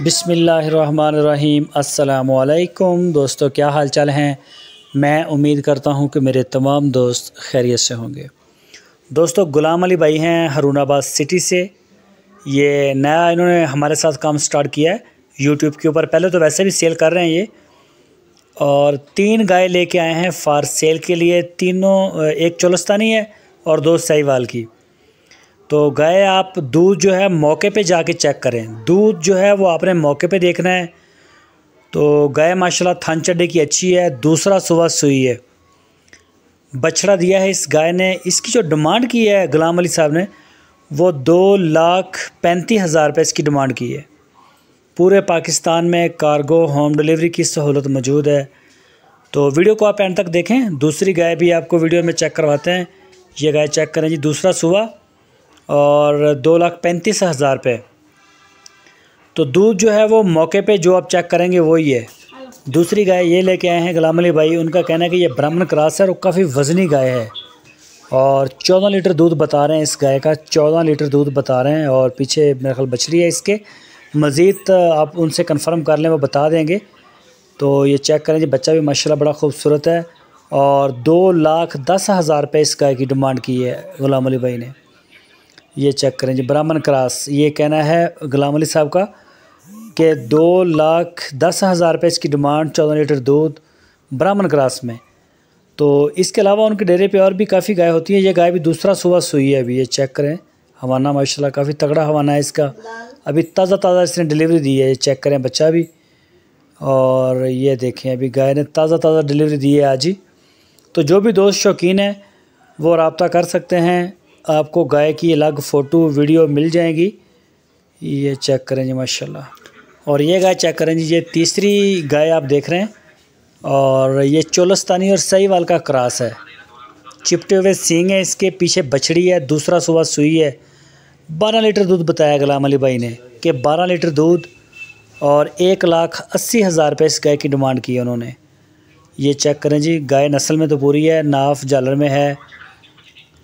बिस्मिल्लाहिर्रहमानिर्रहीम। अस्सलामुअलैकुम दोस्तों, क्या हाल चाल हैं। मैं उम्मीद करता हूं कि मेरे तमाम दोस्त खैरियत से होंगे। दोस्तों, ग़ुलाम अली भाई हैं हारूनाबाद सिटी से। ये नया इन्होंने हमारे साथ काम स्टार्ट किया है यूट्यूब के ऊपर। पहले तो वैसे भी सेल कर रहे हैं ये, और 3 गाय लेके आए हैं फार सेल के लिए। तीनों, एक चोलस्तानी है और 2 साहिवाल की। तो गाय आप दूध जो है मौके पे जाके चेक करें। दूध जो है वो आपने मौके पे देखना है। तो गाय माशाल्लाह थान चड्डे की अच्छी है। दूसरा सुबह सुई है, बछड़ा दिया है इस गाय ने। इसकी जो डिमांड की है ग़ुलाम अली साहब ने, वो 2,35,000 रुपये इसकी डिमांड की है। पूरे पाकिस्तान में कार्गो होम डिलीवरी की सहूलत मौजूद है। तो वीडियो को आप एंड तक देखें। दूसरी गाय भी आपको वीडियो में चेक करवाते हैं। ये गाय चेक करें जी, दूसरा सुबह और 2,35,000 रुपये। तो दूध जो है वो मौके पे जो आप चेक करेंगे वही है। दूसरी गाय ये लेके आए हैं ग़ुलाम अली भाई। उनका कहना है कि ये ब्राह्मण क्रॉस है और काफ़ी वज़नी गाय है, और 14 लीटर दूध बता रहे हैं इस गाय का। 14 लीटर दूध बता रहे हैं, और पीछे मेरा ख्याल बछड़ी है इसके। मज़ीद आप उनसे कंफर्म कर लें, वो बता देंगे। तो ये चेक करें जी, बच्चा भी माशाल्लाह बड़ा खूबसूरत है। और 2,10,000 रुपये इस गाय की डिमांड की है ग़ुलाम अली भाई ने। ये चेक करें जी, ब्राह्मण क्रॉस। ये कहना है ग़ुलाम अली साहब का कि 2,10,000 रुपये इसकी डिमांड, 14 लीटर दूध, ब्राह्मण क्रॉस में। तो इसके अलावा उनके डेरे पे और भी काफ़ी गाय होती है। ये गाय भी दूसरा सुबह सुई है अभी। ये चेक करें, हवाना माशाल्लाह काफ़ी तगड़ा हवाना है इसका। अभी ताज़ा इसने डिलीवरी दी है। ये चेक करें, बच्चा भी। और ये देखें, अभी गाय ने ताज़ा डिलीवरी दी है आज ही। तो जो भी दोस्त शौकीन है वो रब्ता कर सकते हैं। आपको गाय की अलग फ़ोटो वीडियो मिल जाएगी। ये चेक करें जी माशाल्लाह। और ये गाय चेक करें जी, ये तीसरी गाय आप देख रहे हैं। और ये चोलस्तानी और साहिवाल का क्रॉस है। चिपटे हुए सींग है इसके, पीछे बछड़ी है, दूसरा सुबह सुई है। 12 लीटर दूध बताया ग़ुलाम अली भाई ने कि 12 लीटर दूध, और 1,80,000 रुपये इस गाय की डिमांड की है उन्होंने। ये चेक करें जी, गाय नस्ल में तो पूरी है, नाफ झालर में है।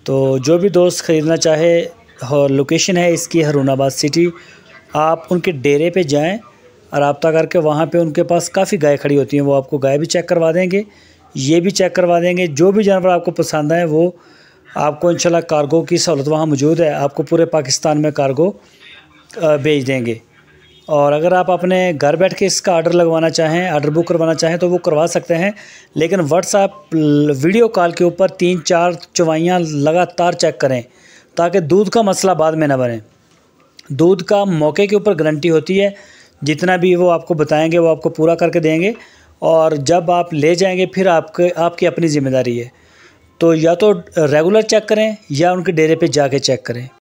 तो जो भी दोस्त ख़रीदना चाहे, और लोकेशन है इसकी हारूनाबाद सिटी। आप उनके डेरे पे जाएं, रब्ता करके वहाँ पे उनके पास काफ़ी गाय खड़ी होती हैं। वो आपको गाय भी चेक करवा देंगे, ये भी चेक करवा देंगे। जो भी जानवर आपको पसंद आए वो आपको इंशाल्लाह कार्गो की सहूलत वहाँ मौजूद है। आपको पूरे पाकिस्तान में कार्गो भेज देंगे। और अगर आप अपने घर बैठ के इसका ऑर्डर लगवाना चाहें, ऑर्डर बुक करवाना चाहें, तो वो करवा सकते हैं। लेकिन व्हाट्सएप वीडियो कॉल के ऊपर 3-4 चवाइयाँ लगातार चेक करें, ताकि दूध का मसला बाद में ना बने। दूध का मौके के ऊपर गारंटी होती है। जितना भी वो आपको बताएंगे वो आपको पूरा करके देंगे, और जब आप ले जाएंगे फिर आपकी अपनी ज़िम्मेदारी है। तो या तो रेगुलर चेक करें या उनके डेरे पे जाके चेक करें।